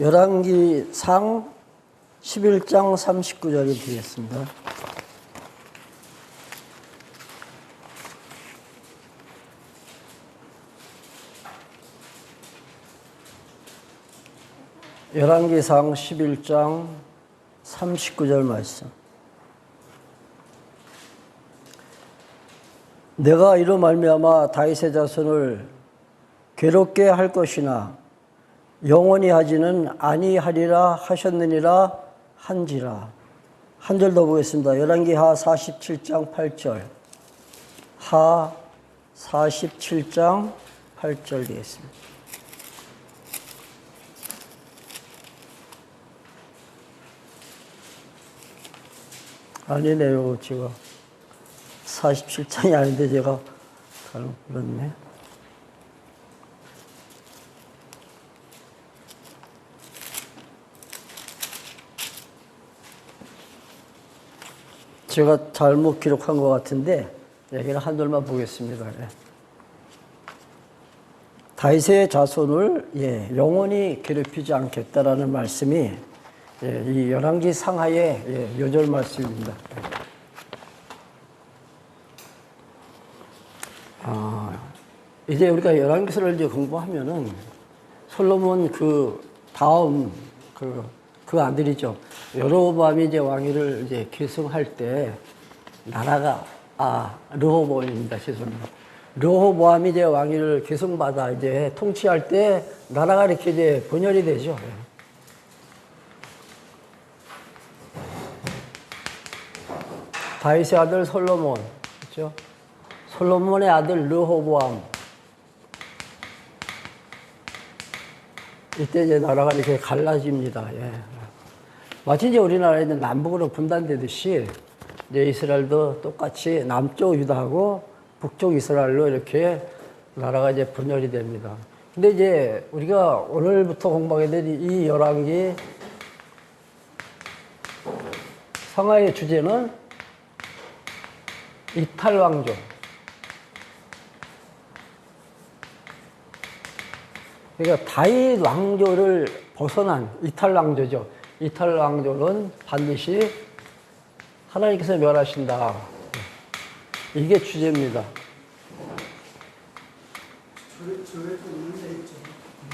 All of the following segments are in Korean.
열왕기상 11장 39절을 드리겠습니다. 열왕기상 11장 39절 말씀. 내가 이로 말미암아 다윗의 자손을 괴롭게 할 것이나 영원히 하지는 아니하리라 하셨느니라 한지라. 한 절 더 보겠습니다. 열왕기하 47장 8절. 하 47장 8절 되겠습니다. 아니네요. 제가 47장이 아닌데 제가 잘못 불렀네. 제가 잘못 기록한 것 같은데 여기는 한 절만 보겠습니다. 다윗의 자손을 영원히 괴롭히지 않겠다라는 말씀이 이 열왕기 상하의 요절 말씀입니다. 이제 우리가 열왕기서를 이제 공부하면은 솔로몬 그 다음 그 아들이죠. 여로보암이 이제 왕위를 이제 계승할 때 나라가 르호보암입니다. 죄송합니다. 르호보암이 이제 왕위를 계승받아 이제 통치할 때 나라가 이렇게 이제 분열이 되죠. 다윗의 아들 솔로몬, 그렇죠? 솔로몬의 아들 르호보암. 이때 이제 나라가 이렇게 갈라집니다. 마치 이제 우리나라에 남북으로 분단되듯이 이제 이스라엘도 똑같이 남쪽 유다하고 북쪽 이스라엘로 이렇게 나라가 이제 분열이 됩니다. 근데 이제 우리가 오늘부터 공부하게 된 이 열왕기 상하의 주제는 이탈왕조. 그러니까 다윗 왕조를 벗어난 이탈왕조죠. 이탈왕조는 반드시 하나님께서 멸하신다. 이게 주제입니다.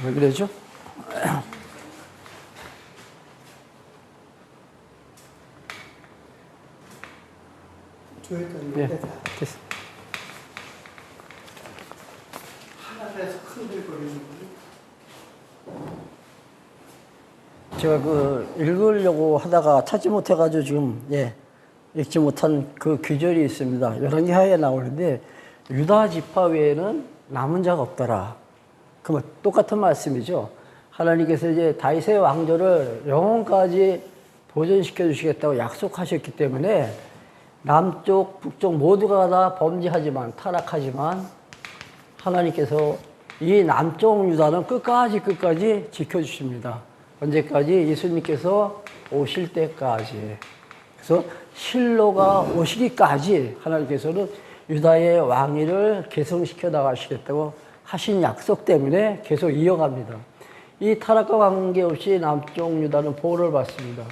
왜 그러죠? 예, 됐습니다. 하나에서 흔들거리는 거죠. 제가 읽으려고 하다가 찾지 못해가지고 지금 읽지 못한 그 규절이 있습니다. 열왕기 하에 나오는데 유다 지파 외에는 남은 자가 없더라. 그러면 똑같은 말씀이죠. 하나님께서 이제 다윗의 왕조를 영원까지 보존시켜 주시겠다고 약속하셨기 때문에 남쪽, 북쪽 모두가 다 범죄하지만 타락하지만 하나님께서 이 남쪽 유다는 끝까지 지켜주십니다. 언제까지? 예수님께서 오실 때까지. 그래서 실로가 오시기까지 하나님께서는 유다의 왕위를 계승시켜 나가시겠다고 하신 약속 때문에 계속 이어갑니다. 이 타락과 관계없이 남쪽 유다는 보호를 받습니다.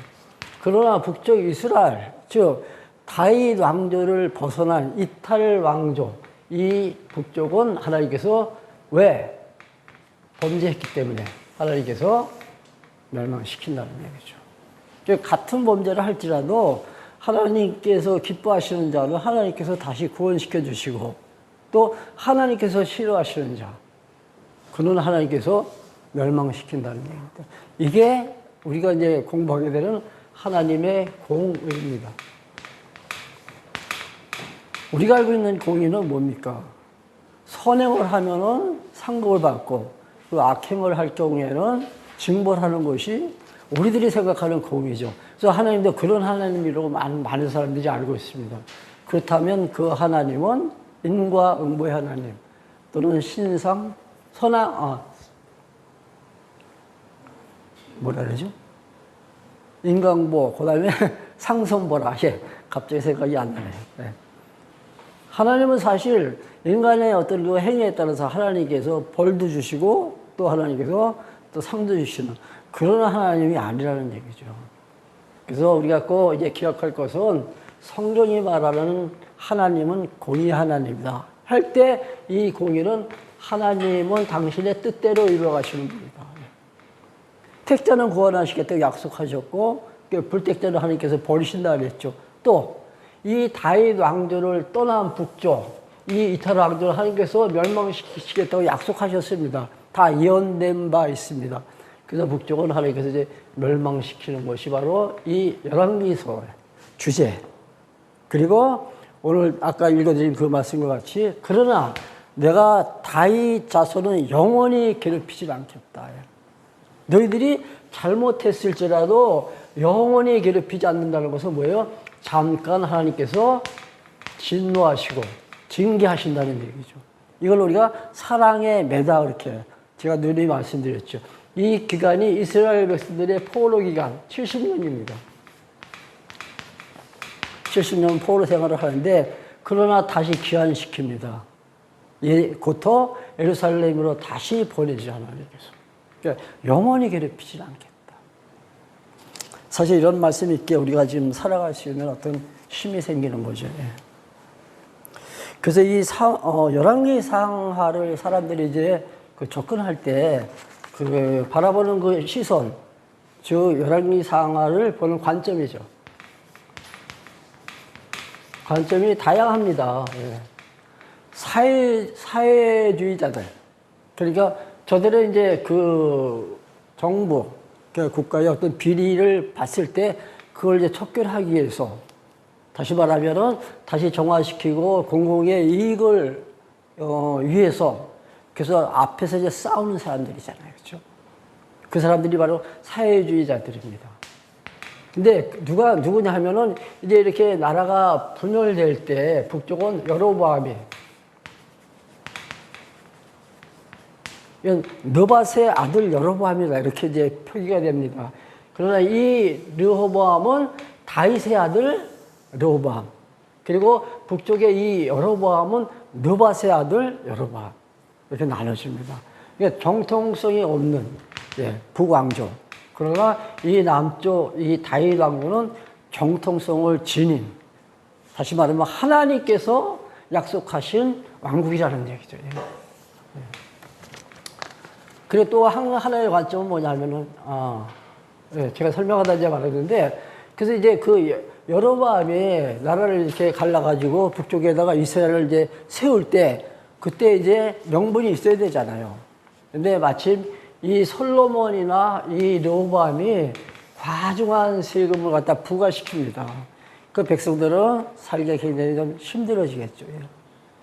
그러나 북쪽 이스라엘, 즉 다윗 왕조를 벗어난 이탈 왕조, 이 북쪽은 하나님께서 왜? 범죄했기 때문에 하나님께서 멸망시킨다는 얘기죠. 같은 범죄를 할지라도 하나님께서 기뻐하시는 자는 하나님께서 다시 구원시켜 주시고 또 하나님께서 싫어하시는 자, 그는 하나님께서 멸망시킨다는 얘기입니다. 이게 우리가 이제 공부하게 되는 하나님의 공의입니다. 우리가 알고 있는 공의는 뭡니까? 선행을 하면은 상급을 받고 그 악행을 할 경우에는 징벌하는 것이 우리들이 생각하는 공의죠. 그래서 하나님도 그런 하나님이라고 많은 사람들이 알고 있습니다. 그렇다면 그 하나님은 인과응보의 하나님 또는 신상, 뭐라 그러죠? 인과응보, 그 다음에 상선보라. 갑자기 생각이 안 나네요. 하나님은 사실 인간의 어떤 그 행위에 따라서 하나님께서 벌도 주시고 또 하나님께서 또 상도 주시는 그런 하나님이 아니라는 얘기죠. 그래서 우리가 꼭 이제 기억할 것은 성경이 말하는 하나님은 공의 하나님이다. 할 때 이 공의는 하나님은 당신의 뜻대로 이루어가시는 분이다. 택자는 구원하시겠다고 약속하셨고 불택자는 하나님께서 버리신다 그랬죠. 또 이 다윗 왕조를 떠난 북쪽 이 이스라엘 왕조를 하나님께서 멸망시키시겠다고 약속하셨습니다. 다 예언된 바 있습니다. 그래서 북쪽은 하나님께서 이제 멸망시키는 것이 바로 이 열왕기서의 주제. 그리고 오늘 아까 읽어드린 그 말씀과 같이 그러나 내가 다윗 자손은 영원히 괴롭히지 않겠다. 너희들이 잘못했을지라도 영원히 괴롭히지 않는다는 것은 뭐예요? 잠깐 하나님께서 진노하시고 징계하신다는 얘기죠. 이걸 우리가 사랑의 매다 그렇게 제가 늘 말씀드렸죠. 이 기간이 이스라엘 백성들의 포로 기간 70년입니다. 70년 포로 생활을 하는데 그러나 다시 귀환시킵니다. 곧또 예루살렘으로 다시 보내지 하나님께서. 그러니까 영원히 괴롭히지 않겠다. 사실 이런 말씀이 있게 우리가 지금 살아갈 수 있는 어떤 힘이 생기는 거죠. 그래서 이 열왕기 상하를 사람들이 이제 접근할 때 바라보는 그 시선, 즉 열왕기 상하를 보는 관점이죠. 관점이 다양합니다. 사회주의자들. 그러니까 저들은 이제 그 정부, 그 국가의 어떤 비리를 봤을 때 그걸 이제 척결하기 위해서 다시 말하면은 다시 정화시키고 공공의 이익을 위해서 그래서 앞에서 이제 싸우는 사람들이잖아요. 그렇죠? 그 사람들이 바로 사회주의자들입니다. 근데 누구냐 하면은 이제 이렇게 나라가 분열될 때 북쪽은 여로보암이 느밧의 아들 여로보암이다 이렇게 이제 표기가 됩니다. 그러나 이 르호보암은 다윗의 아들 르호보암 그리고 북쪽의 이 여로보암은 느밧의 아들 여로보암 이렇게 나눠집니다. 그러니까 정통성이 없는 북왕조. 그러나 이 남쪽 이 다윗 왕조는 정통성을 지닌 다시 말하면 하나님께서 약속하신 왕국이라는 얘기죠. 그리고 또 하나의 관점은 뭐냐면은 제가 설명하다 이제 말했는데 그래서 이제 그 여로보암이 나라를 이렇게 갈라가지고 북쪽에다가 이스라엘을 이제 세울 때 그때 이제 명분이 있어야 되잖아요. 근데 마침 이 솔로몬이나 이 르호보암이 과중한 세금을 갖다 부과시킵니다. 그 백성들은 살기가 굉장히 좀 힘들어지겠죠.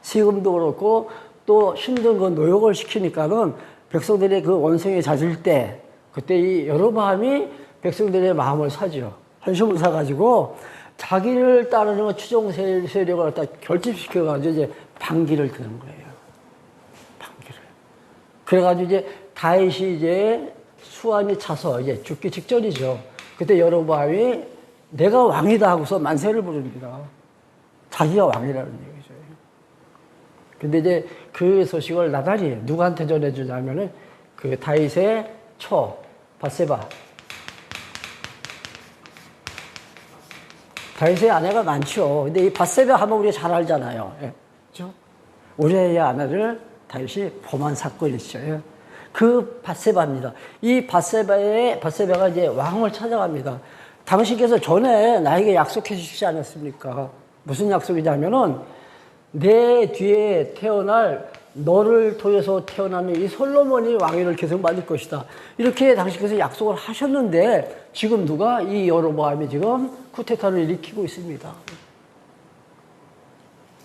세금도 그렇고 또 힘든 그 노역을 시키니까는 백성들의 그 원성이 잦을 때 그때 이 여로보암이 백성들의 마음을 사죠. 한숨을 사가지고 자기를 따르는 추종 세력을 갖다 결집시켜가지고 이제 반기를 드는 거예요. 반기를. 그래가지고 이제 다윗이 이제 수완이 차서 이제 죽기 직전이죠. 그때 여로보암이 내가 왕이다 하고서 만세를 부릅니다. 자기가 왕이라는 얘기죠. 근데 이제 그 소식을 나달이 누구한테 전해주냐면은 그 다윗의 초 밧세바. 다윗의 아내가 많죠. 근데 이 밧세바 하면 우리가 잘 알잖아요. 그렇죠? 우리의 아내를 다윗이 범한 사건이죠. 그 밧세바입니다. 이 밧세바가 이제 왕을 찾아갑니다. 당신께서 전에 나에게 약속해 주시지 않았습니까? 무슨 약속이냐면은 내 뒤에 태어날 너를 통해서 태어나는 이 솔로몬이 왕위를 계속 받을 것이다. 이렇게 당신께서 약속을 하셨는데 지금 누가 이 여로보암이 지금 쿠데타를 일으키고 있습니다.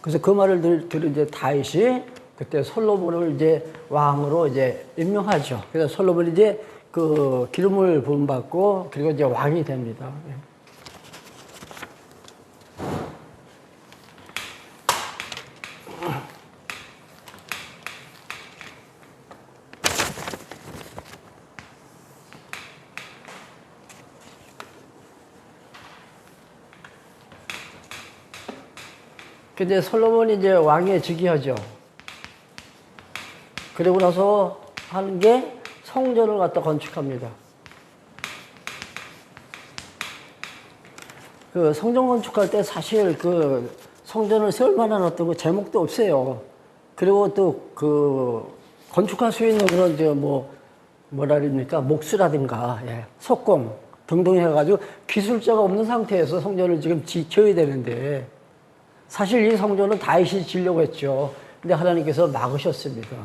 그래서 그 말을 들은 이제 다윗이 그때 솔로몬을 이제 왕으로 이제 임명하죠. 그래서 솔로몬이 이제 그 기름을 부음받고 그리고 이제 왕이 됩니다. 근데 솔로몬이 이제 왕에 즉위하죠. 그리고 나서 하는 게 성전을 갖다 건축합니다. 그 성전 건축할 때 사실 그 성전을 세울 만한 어떤 그 제목도 없어요. 그리고 또 그 건축할 수 있는 그런 뭐라 그럽니까? 목수라든가, 예, 석공 등등 해가지고 기술자가 없는 상태에서 성전을 지금 지켜야 되는데 사실 이 성전은 다윗이 지려고 했죠. 근데 하나님께서 막으셨습니다.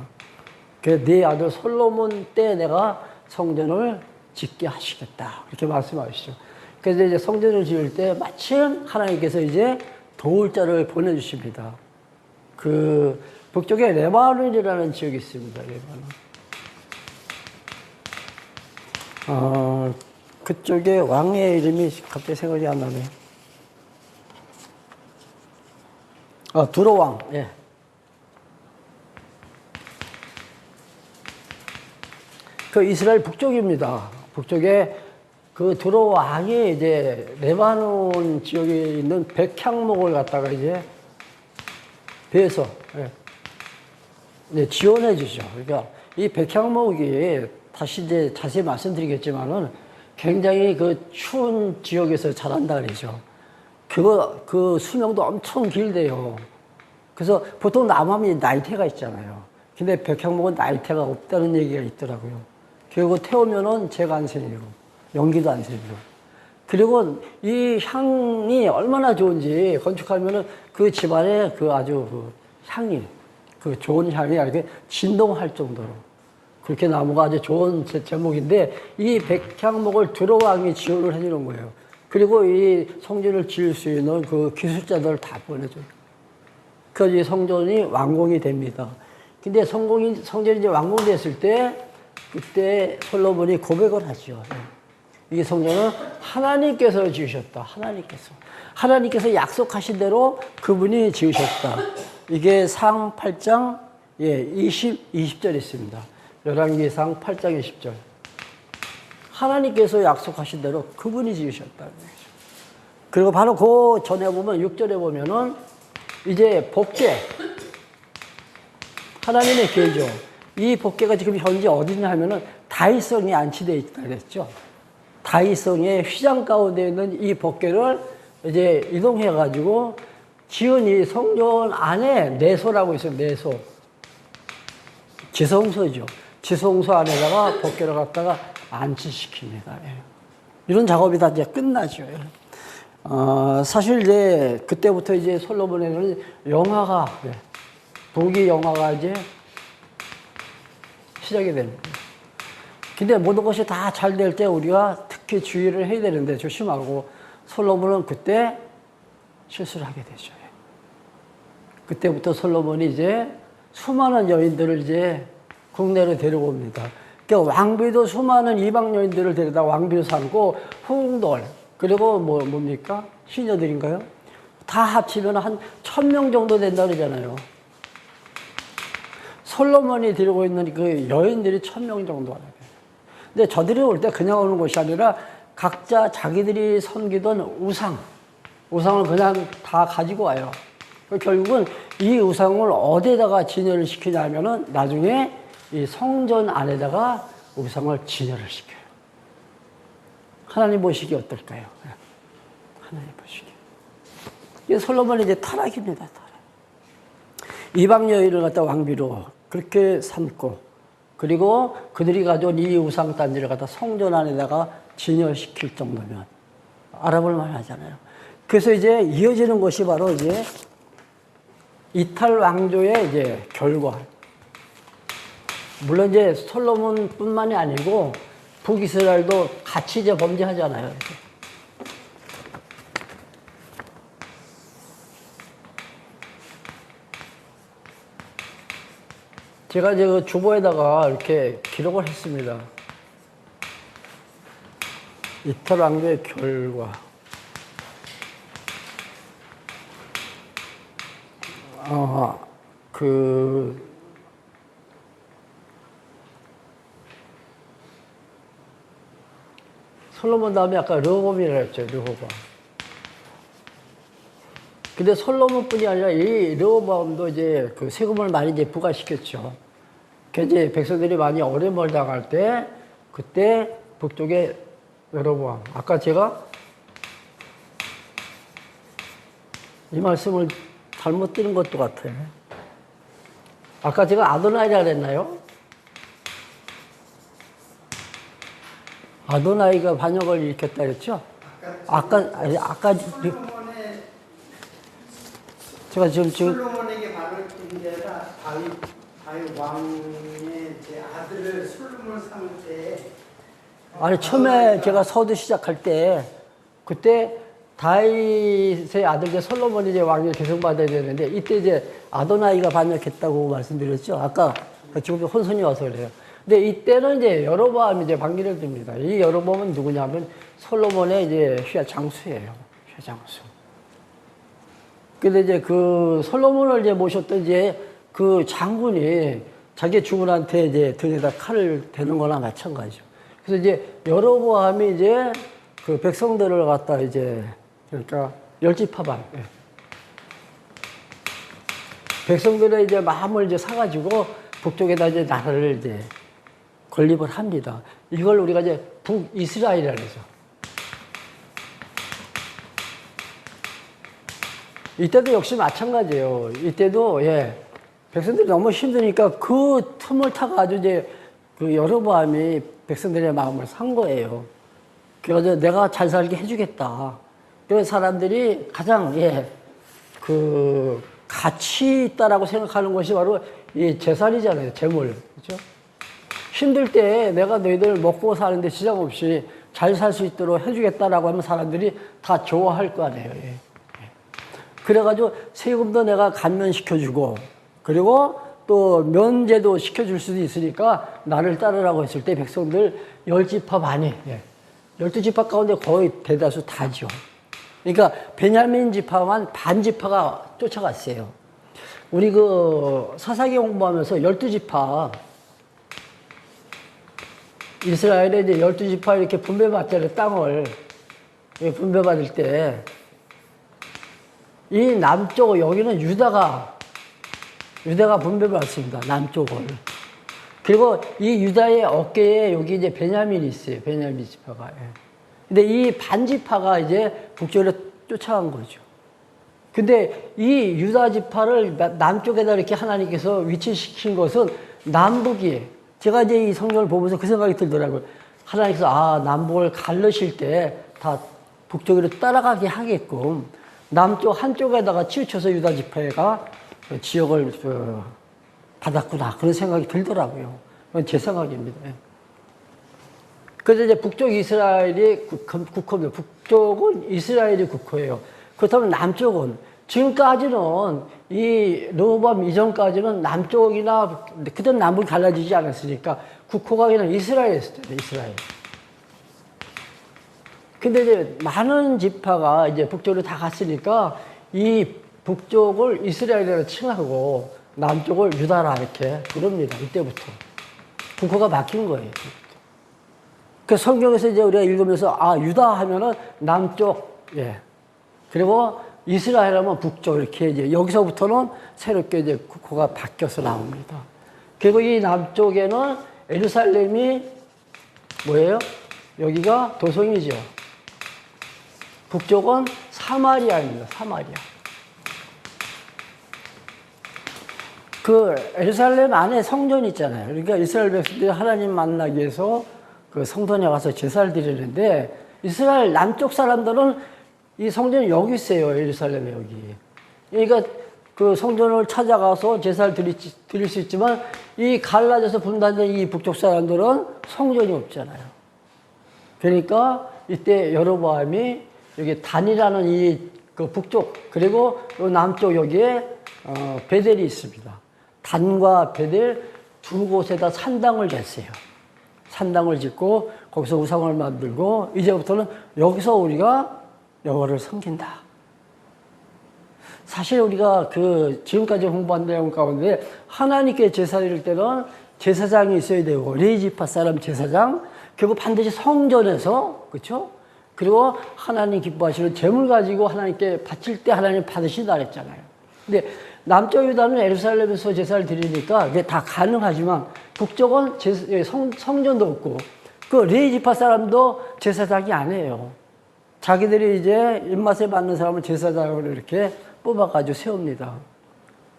그래서 네 아들 솔로몬 때 내가 성전을 짓게 하시겠다. 이렇게 말씀하시죠. 그래서 이제 성전을 지을 때 마침 하나님께서 이제 도울 자를 보내주십니다. 그 북쪽에 레바논이라는 지역이 있습니다. 레바논. 그쪽에 왕의 이름이 갑자기 생각이 안 나네. 두로왕. 예. 그 이스라엘 북쪽입니다. 북쪽에 그 두로왕이 이제 레바논 지역에 있는 백향목을 갖다가 이제 배에서, 예, 네, 지원해 주죠. 그러니까 이 백향목이 다시 이제 자세히 말씀드리겠지만은 굉장히 그 추운 지역에서 자란다 그러죠. 그 수명도 엄청 길대요. 그래서 보통 나무하면 나이테가 있잖아요. 근데 백향목은 나이테가 없다는 얘기가 있더라고요. 그리고 태우면은 재가 안 생기고, 연기도 안 생기고. 그리고 이 향이 얼마나 좋은지 건축하면은 그 집안에 그 아주 그 향이, 그 좋은 향이 이렇게 진동할 정도로. 그렇게 나무가 아주 좋은 제목인데 이 백향목을 두로왕이 지원을 해주는 거예요. 그리고 이 성전을 지을 수 있는 그 기술자들을 다 보내줘요. 그래서 이 성전이 완공이 됩니다. 근데 성전이 이제 완공됐을 때 그때 솔로몬이 고백을 하죠. 이 성전은 하나님께서 지으셨다. 하나님께서 약속하신 대로 그분이 지으셨다. 이게 상 8장 20절 있습니다. 열왕기상 8장 20절. 하나님께서 약속하신 대로 그분이 지으셨다. 그리고 바로 그 전에 보면 6절에 보면은 이제 법궤. 하나님의 궤죠. 이 법궤가 지금 현재 어디냐 하면은 다윗성에 안치되어 있다 그랬죠. 다윗성의 휘장 가운데 있는 이 법궤를 이제 이동해가지고 지은 이 성전 안에 내소라고 있어요. 내소. 지성소죠. 지성소 안에다가 법궤를 갖다가 안치시킵니다. 예. 이런 작업이 다 이제 끝나죠. 사실 이제 그때부터 이제 솔로몬에는 영화가, 독일 영화가 이제 시작이 됩니다. 근데 모든 것이 다 잘 될 때 우리가 특히 주의를 해야 되는데 조심하고 솔로몬은 그때 실수를 하게 되죠. 그때부터 솔로몬이 이제 수많은 여인들을 이제 국내로 데려옵니다. 그러니까 왕비도 수많은 이방 여인들을 데려다 왕비로 삼고 후궁돌 그리고 뭡니까? 시녀들인가요? 다 합치면 한 1000명 정도 된다 그러잖아요. 솔로몬이 데리고 있는 그 여인들이 1000명 정도 하는 거예요. 근데 저들이 올 때 그냥 오는 것이 아니라 각자 자기들이 섬기던 우상을 그냥 다 가지고 와요. 결국은 이 우상을 어디에다가 진열을 시키냐면은 나중에 이 성전 안에다가 우상을 진열을 시켜요. 하나님 보시기 어떨까요? 하나님 보시기. 이게 솔로몬의 이제 타락입니다. 이방 여인을 갖다 왕비로 그렇게 삼고, 그리고 그들이 가져온 이 우상 단지를 갖다 성전 안에다가 진열시킬 정도면 알아볼 만하잖아요. 그래서 이제 이어지는 것이 바로 이제 이탈 왕조의 이제 결과. 물론 이제 솔로몬뿐만이 아니고 북이스라엘도 같이 이제 범죄하잖아요. 제가 이제 그 주보에다가 이렇게 기록을 했습니다. 이탈 왕조의 결과. 솔로몬 다음에 아까 르호보암이라고 했죠, 르호보암. 근데 솔로몬뿐이 아니라 이 르호보암도 이제 그 세금을 많이 이제 부과시켰죠. 이제 백성들이 많이 어려움을 당할 때 그때 북쪽에 여로보암, 아까 제가 이 말씀을 잘못 들은 것도 같아요. 아까 제가 아도나이라 그랬나요? 아도나이가 반역을 일으켰다 그랬죠? 아까 솔로몬의 제가 지금 솔로몬에게 반역된 게 아니라 다윗 왕의 제 아들을 솔로몬 삼을 때 아니 처음에 제가 서두 시작할 때 그때 다윗의 아들 이제 솔로몬이 이제 왕위를 계승받아야 되는데 이때 이제 아도나이가 반역했다고 말씀드렸죠. 아까 지금 혼선이 와서 그래요. 근데 이때는 이제 여로보암이 이제 반기를 듭니다. 이 여로보암은 누구냐면 솔로몬의 이제 휘장수예요. 휘장수. 근데 이제 그 솔로몬을 이제 모셨던 이제 그 장군이 자기 주군한테 이제 등에다 칼을 대는 거나 마찬가지죠. 그래서 이제 여로보암이 이제 그 백성들을 갖다 이제 그러니까 열지파반 백성들의 이제 마음을 이제 사가지고 북쪽에다 이제 나라를 이제 건립을 합니다. 이걸 우리가 이제 북이스라엘이라 그러죠. 이때도 역시 마찬가지예요. 이때도 백성들이 너무 힘드니까 그 틈을 타가지고 이제 그 여로보암이 백성들의 마음을 산 거예요. 그래서 내가 잘 살게 해주겠다. 그래서 사람들이 가장 그 가치 있다라고 생각하는 것이 바로 이 재산이잖아요. 재물. 그렇죠? 힘들 때 내가 너희들 먹고 사는데 지장 없이 잘 살 수 있도록 해주겠다라고 하면 사람들이 다 좋아할 거 아니에요. 그래가지고 세금도 내가 감면시켜주고 그리고 또 면제도 시켜줄 수도 있으니까 나를 따르라고 했을 때 백성들 10지파 반이 12지파 가운데 거의 대다수 다죠. 그러니까 베냐민 지파만 반 지파가 쫓아갔어요. 우리 그 사사기 공부하면서 12지파 이스라엘에 이제 12지파 이렇게 분배받잖아요. 땅을 분배받을 때 이 남쪽 여기는 유다가 분배받습니다. 남쪽을. 그리고 이 유다의 어깨에 여기 이제 베냐민이 있어요. 베냐민 지파가. 근데 이 반지파가 이제 북쪽으로 쫓아간 거죠. 근데 이 유다 지파를 남쪽에다 이렇게 하나님께서 위치시킨 것은 남북이, 제가 이제 이 성경을 보면서 그 생각이 들더라고요. 하나님께서 남북을 가르실 때 다 북쪽으로 따라가게 하게끔 남쪽 한쪽에다가 치우쳐서 유다 지파가 지역을 받았구나. 그런 생각이 들더라고요. 그건 제 생각입니다. 그래서 이제 북쪽 이스라엘이 국호입니다. 북쪽은 이스라엘이 국호예요. 그렇다면 남쪽은 지금까지는 이 르호보암 이전까지는 남쪽이나 그때는 남북이 갈라지지 않았으니까 국호가 그냥 이스라엘이었어요. 이스라엘. 근데 이제 많은 지파가 이제 북쪽으로 다 갔으니까 이 북쪽을 이스라엘이라고 칭하고 남쪽을 유다라 이렇게 부릅니다. 이때부터. 국호가 바뀐 거예요. 그 성경에서 이제 우리가 읽으면서 유다 하면은 남쪽, 그리고 이스라엘 하면 북쪽 이렇게 이제 여기서부터는 새롭게 이제 국호가 바뀌어서 나옵니다. 그리고 이 남쪽에는 예루살렘이 뭐예요? 여기가 도성이죠. 북쪽은 사마리아입니다. 사마리아. 그 예루살렘 안에 성전이 있잖아요. 그러니까 이스라엘 백성들이 하나님 만나기 위해서 그 성전에 가서 제사를 드리는데 이스라엘 남쪽 사람들은 이 성전이 여기 있어요. 예루살렘에 여기. 그러니까 그 성전을 찾아가서 제사를 드릴 수 있지만 이 갈라져서 분단된 이 북쪽 사람들은 성전이 없잖아요. 그러니까 이때 여로보암이 여기 단이라는 이 그 북쪽 그리고 요 남쪽 여기에 베델이 있습니다. 단과 베델 두 곳에다 산당을 졌어요. 산당을 짓고 거기서 우상을 만들고 이제부터는 여기서 우리가 여호와를 섬긴다. 사실 우리가 그 지금까지 공부한 내용 가운데 하나님께 제사 드릴 때는 제사장이 있어야 되고 레위지파 사람 제사장 그리고 반드시 성전에서 그렇죠? 그리고 하나님 기뻐하시는 재물 가지고 하나님께 바칠 때 하나님 받으신다 그랬잖아요. 근데 남쪽 유다는 예루살렘에서 제사를 드리니까 그게 다 가능하지만 북쪽은 성전도 없고 그 레위지파 사람도 제사장이 아니에요. 자기들이 이제 입맛에 맞는 사람을 제사장으로 이렇게 뽑아가지고 세웁니다.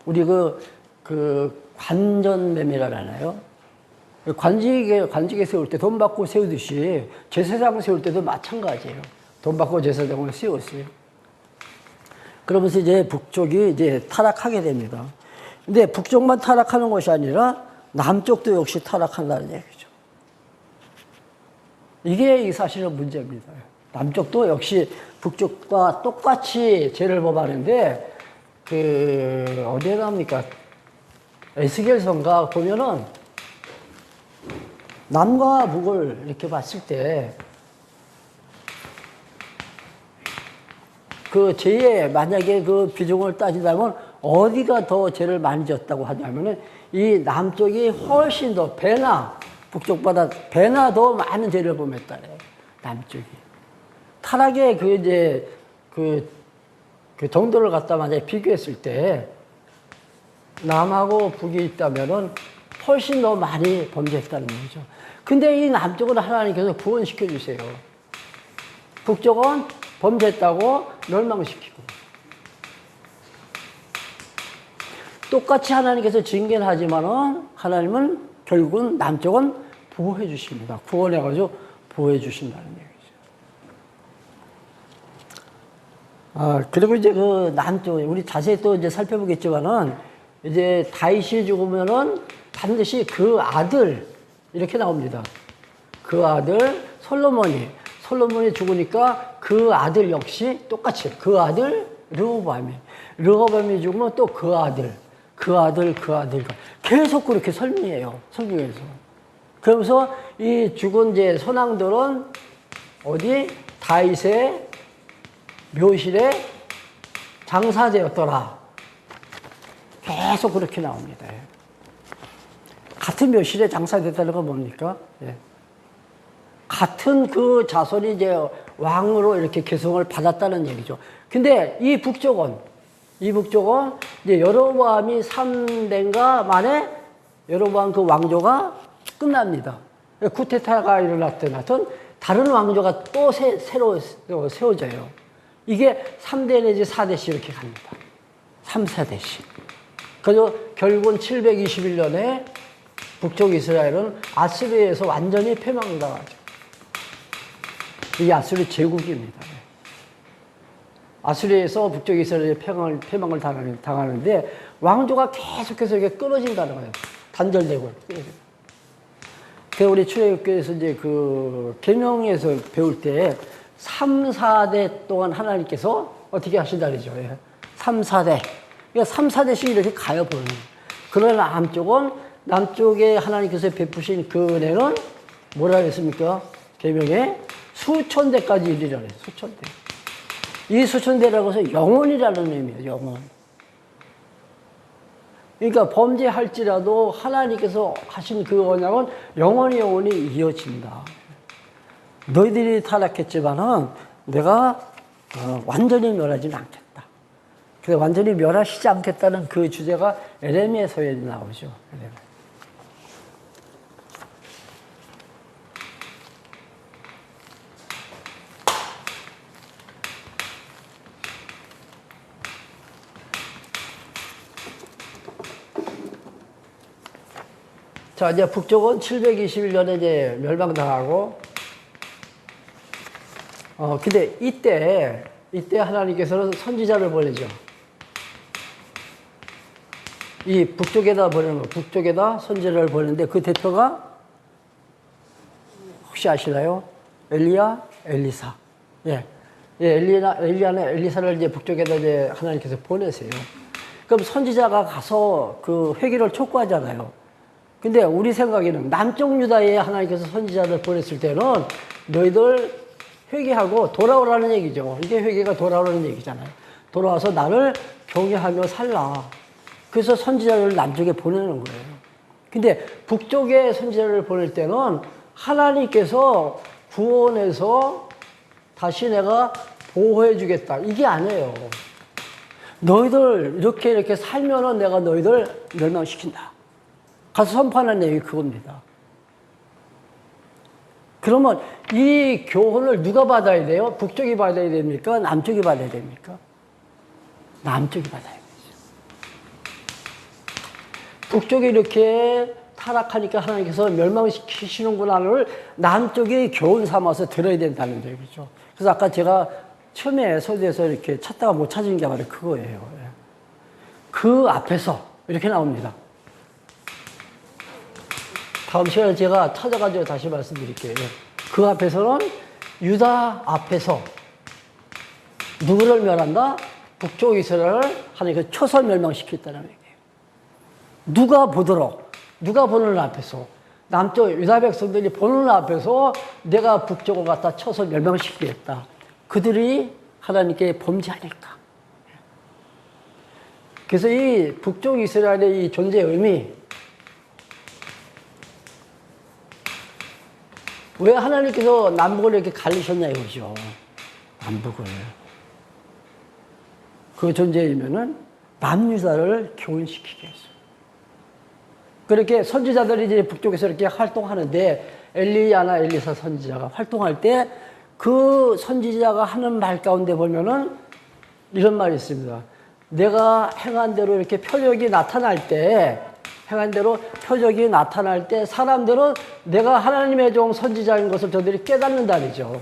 우리 그 관전매매라잖아요. 관직에 세울 때 돈 받고 세우듯이 제사장 세울 때도 마찬가지예요. 돈 받고 제사장을 세웠어요. 그러면서 이제 북쪽이 이제 타락하게 됩니다. 근데 북쪽만 타락하는 것이 아니라 남쪽도 역시 타락한다는 얘기죠. 이게 사실은 문제입니다. 남쪽도 역시 북쪽과 똑같이 죄를 범하는데 어디에 나옵니까? 에스겔서인가 보면은 남과 북을 이렇게 봤을 때 그 죄에 만약에 그 비중을 따진다면 어디가 더 죄를 많이 졌다고 하냐면은 이 남쪽이 훨씬 더 북쪽보다 배나 더 많은 죄를 범했다래요. 남쪽이. 타락의 그 정도를 갖다 만약에 비교했을 때 남하고 북이 있다면은 훨씬 더 많이 범죄했다는 거죠. 근데 이 남쪽은 하나님께서 구원시켜 주세요. 북쪽은 범죄했다고 멸망시키고. 똑같이 하나님께서 징계는 하지만은 하나님은 결국은 남쪽은 보호해 주십니다. 구원해가지고 보호해 주신다는 얘기죠. 그리고 이제 그 남쪽, 우리 자세히 또 이제 살펴보겠지만은 이제 다윗이 죽으면은 반드시 그 아들, 이렇게 나옵니다. 그 아들 솔로몬이 죽으니까 그 아들 역시 똑같이 그 아들 르호보암이 죽으면 또 그 아들 계속 그렇게 설명해요. 성경에서. 그러면서 이 죽은 이제 선왕들은 어디 다윗의 묘실에 장사되었더라. 계속 그렇게 나옵니다. 같은 묘실에 장사됐다는 건 뭡니까? 예. 같은 그 자손이 이제 왕으로 이렇게 계승을 받았다는 얘기죠. 근데 이 북쪽은 이제 여로보암이 3대인가 만에 여로보암 그 왕조가 끝납니다. 쿠데타가 일어났든 하여튼 다른 왕조가 또 새로 세워져요. 이게 3대 내지 4대씩 이렇게 갑니다. 3, 4대씩. 그래서 결국은 721년에 북쪽 이스라엘은 아수르에서 완전히 패망당하죠. 이게 아수르 제국입니다. 아수르에서 북쪽 이스라엘이 패망을 당하는데 왕조가 계속해서 이게 끊어진다는 거예요. 단절되고. 우리 출애굽기에서 이제 그 계명에서 배울 때 3, 4대 동안 하나님께서 어떻게 하신다 그러죠. 3, 4대. 그러니까 3, 4대씩 이렇게 가요, 보는. 그러나 남쪽에 하나님께서 베푸신 그 은혜는 뭐라 그랬습니까? 계명에 수천 대까지 이르리라 그래요. 수천 대. 이 수천 대라고 해서 영원이라는 의미예요. 영원. 그러니까 범죄할지라도 하나님께서 하신 그 언약은 영원히 이어진다. 너희들이 타락했지만은 내가 완전히 멸하지는 않겠다. 그래서 완전히 멸하시지 않겠다는 그 주제가 에레미야서에 나오죠. 자, 이제 북쪽은 721년에 이제 멸망당하고, 근데 이때 하나님께서는 선지자를 보내죠. 이 북쪽에다 보내는 거, 북쪽에다 선지자를 보내는데 그 대표가 혹시 아시나요? 엘리야, 엘리사. 엘리야는 엘리사를 이제 북쪽에다 이제 하나님께서 보내세요. 그럼 선지자가 가서 그 회개를 촉구하잖아요. 근데 우리 생각에는 남쪽 유다에 하나님께서 선지자를 보냈을 때는 너희들 회개하고 돌아오라는 얘기죠. 이게 회개가 돌아오라는 얘기잖아요. 돌아와서 나를 경외하며 살라. 그래서 선지자를 남쪽에 보내는 거예요. 근데 북쪽에 선지자를 보낼 때는 하나님께서 구원해서 다시 내가 보호해 주겠다. 이게 아니에요. 너희들 이렇게 살면은 내가 너희들 멸망시킨다. 가서 선포하는 내용이 그겁니다. 그러면 이 교훈을 누가 받아야 돼요? 북쪽이 받아야 됩니까? 남쪽이 받아야 됩니까? 남쪽이 받아야 되죠. 북쪽이 이렇게 타락하니까 하나님께서 멸망시키시는구나를 남쪽이 교훈 삼아서 들어야 된다는 얘기죠. 그래서 아까 제가 처음에 서두에서 이렇게 찾다가 못 찾은 게 바로 그거예요. 그 앞에서 이렇게 나옵니다. 다음 시간에 제가 찾아가지고 다시 말씀드릴게요. 그 앞에서는 유다 앞에서 누구를 멸한다? 북쪽 이스라엘을 하나님께서 초설 멸망시켰다는 얘기예요. 누가 보도록, 누가 보는 앞에서, 남쪽 유다 백성들이 보는 앞에서 내가 북쪽을 갖다 초설 멸망시키겠다. 그들이 하나님께 범죄하니까. 그래서 이 북쪽 이스라엘의 이 존재의 의미, 왜 하나님께서 남북을 이렇게 갈리셨냐 이거죠. 남북을. 그 존재이면은 남유다를 교훈시키기 위해서. 그렇게 선지자들이 이제 북쪽에서 이렇게 활동하는데 엘리야나 엘리사 선지자가 활동할 때 그 선지자가 하는 말 가운데 보면은 이런 말이 있습니다. 내가 행한 대로 이렇게 표적이 나타날 때, 행한 대로 표적이 나타날 때 사람들은 내가 하나님의 종 선지자인 것을 저들이 깨닫는다리죠.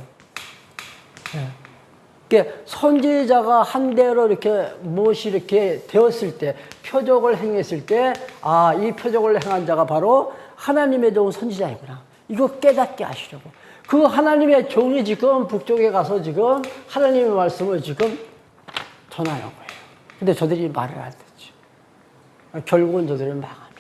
그러니까 선지자가 한 대로 이렇게 무엇이 이렇게 되었을 때, 표적을 행했을 때, 아, 이 표적을 행한 자가 바로 하나님의 종 선지자이구나. 이거 깨닫게 하시려고. 그 하나님의 종이 지금 북쪽에 가서 지금 하나님의 말씀을 지금 전하는 거예요. 근데 저들이 말을 안 듣죠. 결국은 저들은 망합니다.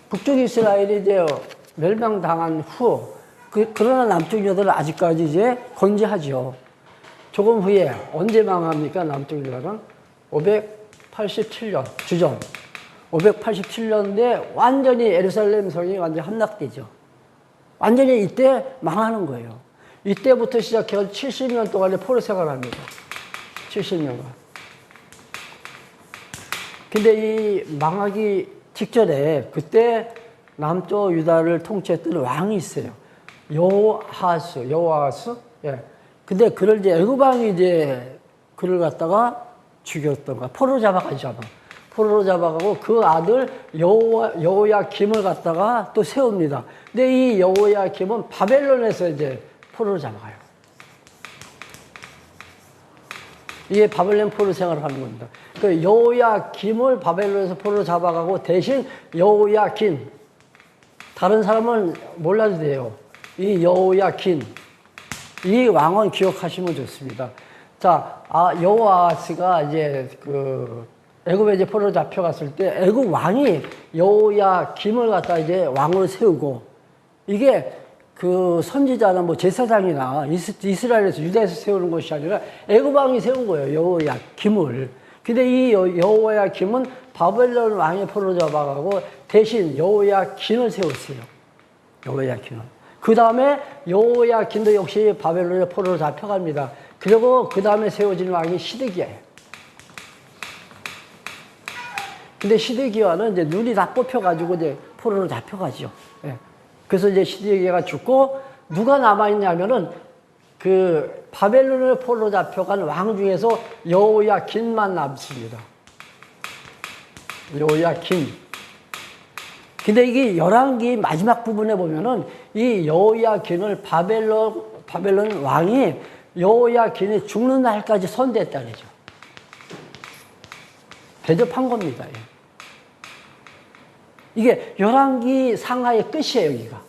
북쪽 이스라엘이 이제 멸망당한 후, 그러나 남쪽 유다는 아직까지 이제 건재하죠. 조금 후에 언제 망합니까? 남쪽 유다는 587년 주전 587년에 완전히 예루살렘 성이 완전히 함락되죠. 완전히 이때 망하는 거예요. 이때부터 시작해서 70년 동안의 포로 생활을 합니다. 70년간. 근데 이 망하기 직전에 그때 남쪽 유다를 통치했던 왕이 있어요. 여호아스. 예. 근데 그를 이제 애굽 왕이 이제 그를 갖다가 죽였던 거야. 포로로 잡아가잖아. 포로로 잡아가고 그 아들 여호야김을 갖다가 또 세웁니다. 근데 이 여호야김은 바벨론에서 이제 포로로 잡아가요. 이게 바벨론 포로 생활을 하는 겁니다. 그 여호야김을 바벨론에서 포로로 잡아가고 대신 여호야긴, 다른 사람은 몰라도 돼요. 이 여호야긴, 이 왕은 기억하시면 좋습니다. 자, 여호아스가 이제 애굽에 이제 포로로 잡혀갔을 때 애굽 왕이 여호야김을 갖다 이제 왕으로 세우고, 이게 그 선지자나 뭐 제사장이나 이스라엘에서 유다에서 세우는 것이 아니라 애굽 왕이 세운 거예요. 여호야김을. 근데 이 여호야김은 바벨론 왕의 포로로 잡아가고 대신 여호야긴을 세웠어요. 여호야긴을. 그 다음에 여호야긴도 역시 바벨론의 포로로 잡혀갑니다. 그리고 그 다음에 세워진 왕이 시드기야예요. 근데 시드기야는 이제 눈이 다 뽑혀가지고 이제 포로로 잡혀가죠. 예. 그래서 이제 시드기야가 죽고 누가 남아있냐면은 그 바벨론의 포로로 잡혀간 왕 중에서 여호야긴만 남습니다. 여호야긴. 근데 이게 열왕기 마지막 부분에 보면은 이 여호야긴을 바벨론 왕이 여호야긴이 죽는 날까지 선대했다는 거죠. 대접한 겁니다. 이게 열왕기 상하의 끝이에요, 여기가.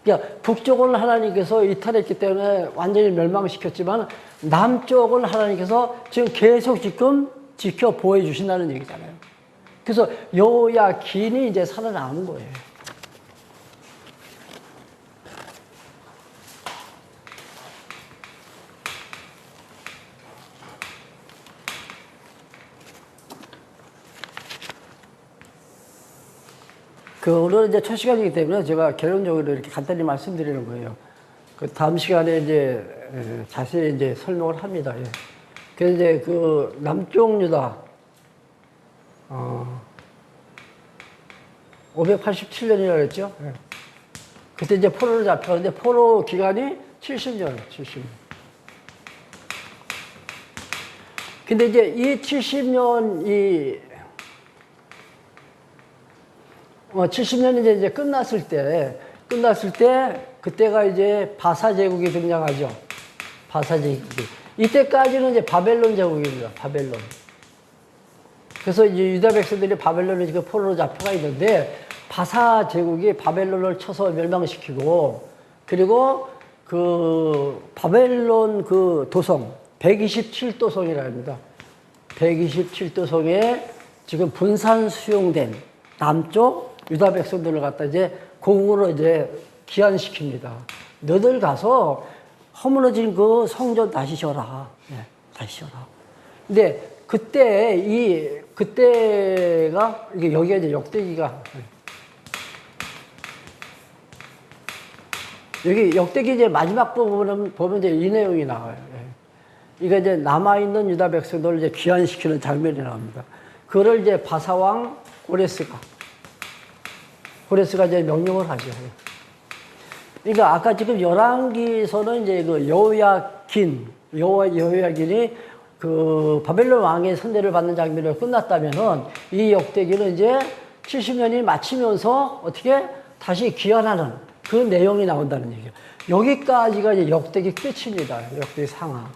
그러니까 북쪽은 하나님께서 이탈했기 때문에 완전히 멸망시켰지만 남쪽은 하나님께서 지금 계속 지금 지켜 보호해 주신다는 얘기잖아요. 그래서 여호야긴이 이제 살아남은 거예요. 오늘은 이제 첫 시간이기 때문에 제가 결론적으로 이렇게 간단히 말씀드리는 거예요. 그 다음 시간에 이제 자세히 이제 설명을 합니다. 예. 그래서 이제 그 남쪽 유다 587년이라고 했죠. 예. 그때 이제 포로로 잡혀갔는데 포로 기간이 70년. 근데 이제 이 70년이 70년이 이제 끝났을 때 그때가 이제 바사 제국이 등장하죠. 바사 제국이. 이때까지는 이제 바벨론 제국입니다. 바벨론. 그래서 이제 유다 백성들이 바벨론에 지금 포로로 잡혀가 있는데 바사 제국이 바벨론을 쳐서 멸망시키고 그리고 그 바벨론 그 도성 127도성이라 합니다. 127도성에 지금 분산 수용된 남쪽 유다 백성들을 갖다 이제 고국으로 이제 귀환시킵니다. 너들 가서 허물어진 그 성전 다시 지어라. 네, 다시 지어라. 근데 그때가 이게 여기가 이제 역대기가 여기 역대기 이제 마지막 부분은 보면 이제 이 내용이 나와요. 예. 이게 이제 남아있는 유다 백성들을 이제 귀환시키는 장면이 나옵니다. 그걸 이제 바사왕 고레스가 이제 명령을 하죠. 그러니까 아까 지금 열왕기서는 이제 그 여호야긴이 그 바벨론 왕의 선대를 받는 장면으로 끝났다면은 이 역대기는 이제 70년이 마치면서 어떻게 다시 귀환하는 그 내용이 나온다는 얘기예요. 여기까지가 이제 역대기 끝입니다. 역대기 상하.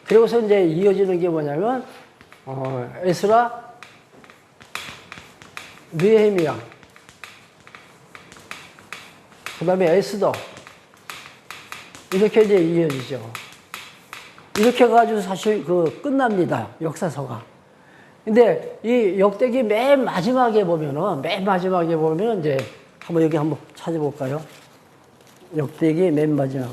그리고서 이제 이어지는 게 뭐냐면 에스라, 느헤미야, 그 다음에 에스더 이렇게 이제 이어지죠. 이렇게 해가지고 사실 끝납니다. 역사서가. 근데 이 역대기 맨 마지막에 보면은 이제 여기 한번 찾아볼까요? 역대기 맨 마지막.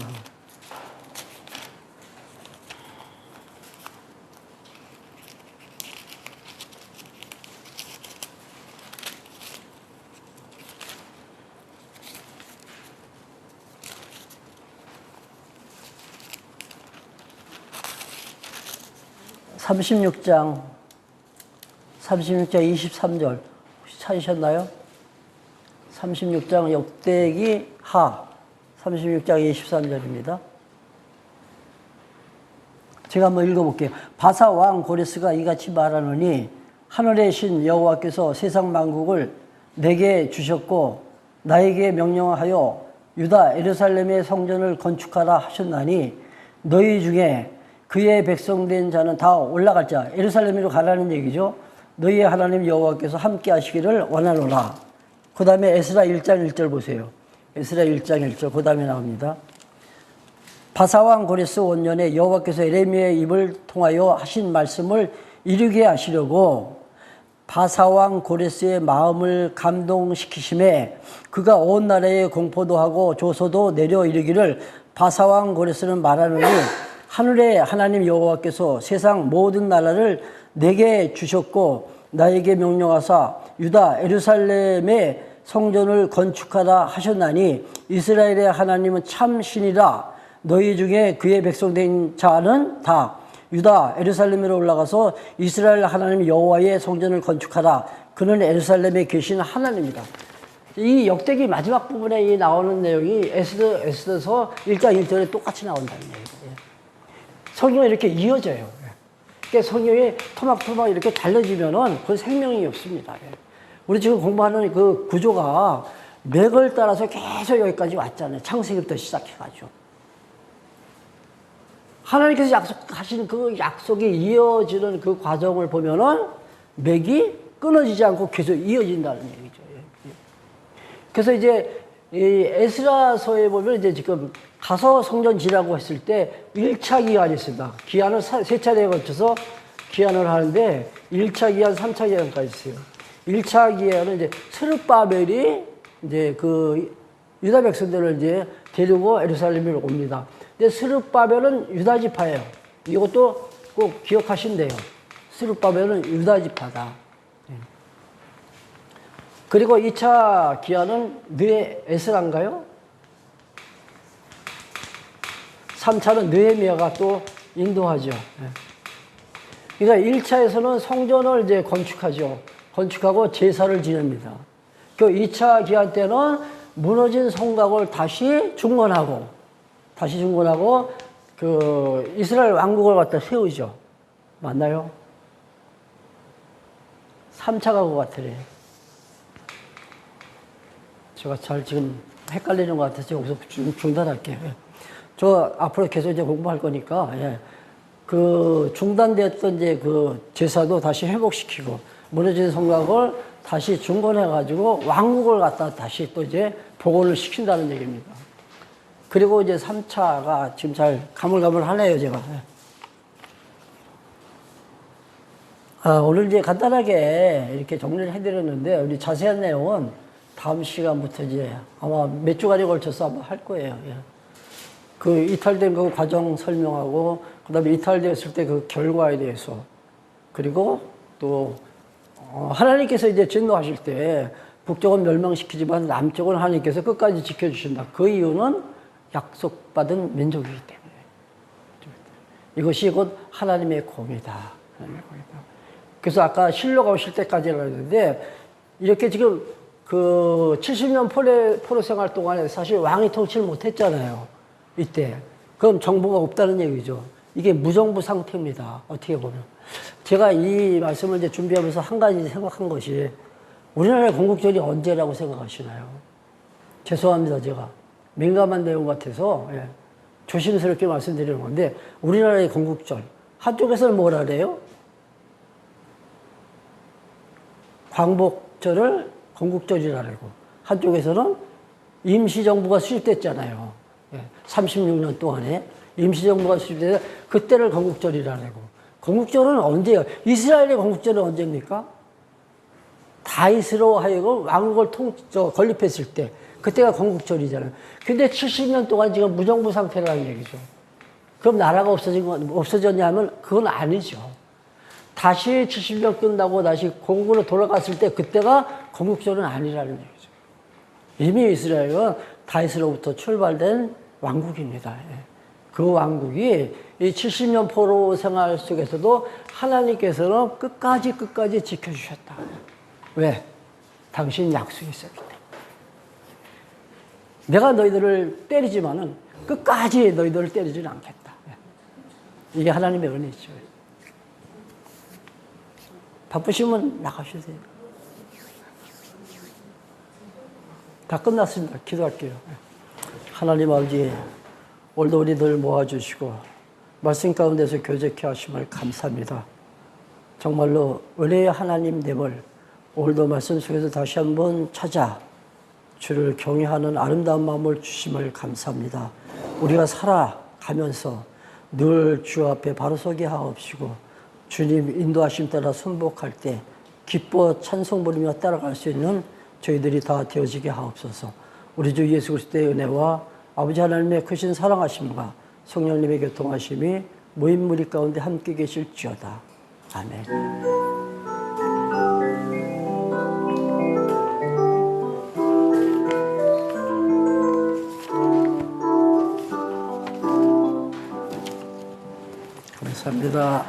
36장 23절 혹시 찾으셨나요? 36장 역대기 하 36장 23절입니다. 제가 한번 읽어볼게요. 바사 왕 고레스가 이같이 말하노니 하늘의 신 여호와께서 세상 만국을 내게 주셨고 나에게 명령하여 유다 예루살렘의 성전을 건축하라 하셨나니 너희 중에 그의 백성된 자는 다 올라갈 자, 예루살렘으로 가라는 얘기죠. 너희의 하나님 여호와께서 함께 하시기를 원하노라. 그 다음에 에스라 1장 1절 보세요. 에스라 1장 1절 그 다음에 나옵니다. 바사왕 고레스 원년에 여호와께서 에레미야의 입을 통하여 하신 말씀을 이루게 하시려고 바사왕 고레스의 마음을 감동시키심에 그가 온 나라에 공포도 하고 조소도 내려 이르기를 바사왕 고레스는 말하노니 하늘의 하나님 여호와께서 세상 모든 나라를 내게 주셨고 나에게 명령하사 유다 예루살렘의 성전을 건축하라 하셨나니 이스라엘의 하나님은 참 신이라. 너희 중에 그의 백성된 자는 다 유다 예루살렘으로 올라가서 이스라엘 하나님 여호와의 성전을 건축하라. 그는 예루살렘에 계신 하나님이다. 이 역대기 마지막 부분에 나오는 내용이 에스더서 1장 1절에 똑같이 나온다는 얘기예요. 성경이 이렇게 이어져요. 그러니까 성경이 토막토막 이렇게 달라지면은 그건 생명이 없습니다. 우리 지금 공부하는 그 구조가 맥을 따라서 계속 여기까지 왔잖아요. 창세기부터 시작해가지고. 하나님께서 약속하신 그 약속이 이어지는 그 과정을 보면은 맥이 끊어지지 않고 계속 이어진다는 얘기죠. 그래서 이제 이 에스라서에 보면 이제 지금 가서 성전 지라고 했을 때 1차 기한이 있습니다. 기한을 세 차례에 걸쳐서 기한을 하는데 1차 기한, 3차 기한까지 있어요. 1차 기한은 이제 스룹바벨이 이제 그 유다 백성들을 이제 데리고 예루살렘으로 옵니다. 근데 스룹바벨은 유다 지파예요. 이것도 꼭 기억하신대요. 스룹바벨은 유다 지파다. 그리고 2차 기한은 느헤에스라인가요? 3차는 느헤미야가 또 인도하죠. 그러니까 1차에서는 성전을 이제 건축하죠. 건축하고 제사를 지냅니다. 그 2차 기한 때는 무너진 성곽을 다시 중건하고 그 이스라엘 왕국을 갖다 세우죠. 맞나요? 3차가 그거 같으래. 제가 잘 지금 헷갈리는 것 같아서 여기서 중단할게요. 저 앞으로 계속 이제 공부할 거니까, 예. 그 중단됐던 이제 그 제사도 다시 회복시키고, 무너진 성곽을 다시 중건해가지고 왕국을 갖다 다시 또 이제 복원을 시킨다는 얘기입니다. 그리고 이제 3차가 지금 잘 가물가물하네요, 제가. 오늘 이제 간단하게 이렇게 정리를 해드렸는데, 우리 자세한 내용은 다음 시간부터 이제 아마 몇 주간에 걸쳐서 아마 할 거예요. 예. 그 이탈된 그 과정 설명하고, 그 다음에 이탈되었을 때 그 결과에 대해서, 그리고 또, 하나님께서 이제 진노하실 때 북쪽은 멸망시키지만 남쪽은 하나님께서 끝까지 지켜주신다. 그 이유는 약속받은 민족이기 때문에. 이것이 곧 하나님의 공이다. 하나님의 공이다. 그래서 아까 실로가 오실 때까지라고 했는데, 이렇게 지금 그 70년 포로 생활 동안에 사실 왕이 통치를 못 했잖아요. 이때. 그럼 정부가 없다는 얘기죠. 이게 무정부 상태입니다. 어떻게 보면. 제가 이 말씀을 이제 준비하면서 한 가지 생각한 것이, 우리나라의 건국절이 언제라고 생각하시나요? 죄송합니다, 제가. 민감한 내용 같아서, 예. 조심스럽게 말씀드리는 건데, 우리나라의 건국절. 한쪽에서는 뭐라 그래요? 광복절을 건국절이라 그러고, 한쪽에서는 임시정부가 수립됐잖아요. 36년 동안에 임시정부가 수립돼서 그때를 건국절이라 그러고, 건국절은 언제예요? 이스라엘의 건국절은 언제입니까? 다윗으로 하여금 왕국을 건립했을 때, 그때가 건국절이잖아요. 근데 70년 동안 지금 무정부 상태라는 얘기죠. 그럼 나라가 없어졌냐면 그건 아니죠. 다시 70년 끝나고 다시 고국으로 돌아갔을 때 그때가 건국절은 아니라는 얘기죠. 이미 이스라엘은 다윗으로부터 출발된 왕국입니다. 그 왕국이 이 70년 포로 생활 속에서도 하나님께서는 끝까지 지켜주셨다. 왜? 당신 약속이 있었기 때문에. 내가 너희들을 때리지만은 끝까지 너희들을 때리지는 않겠다. 이게 하나님의 은혜죠. 바쁘시면 나가주세요. 다 끝났습니다. 기도할게요. 하나님 아버지, 오늘도 우리들 모아주시고 말씀 가운데서 교제케 하심을 감사합니다. 정말로 은혜의 하나님됨을 오늘도 말씀 속에서 다시 한번 찾아 주를 경외하는 아름다운 마음을 주심을 감사합니다. 우리가 살아가면서 늘 주 앞에 바로 서게 하옵시고, 주님 인도하심 따라 순복할 때 기뻐 찬송 부르며 따라갈 수 있는 저희들이 다 되어지게 하옵소서. 우리 주 예수 그리스도의 은혜와 아버지 하나님의 크신 사랑하심과 성령님의 교통하심이 무인무리 가운데 함께 계실지어다. 아멘. 감사합니다.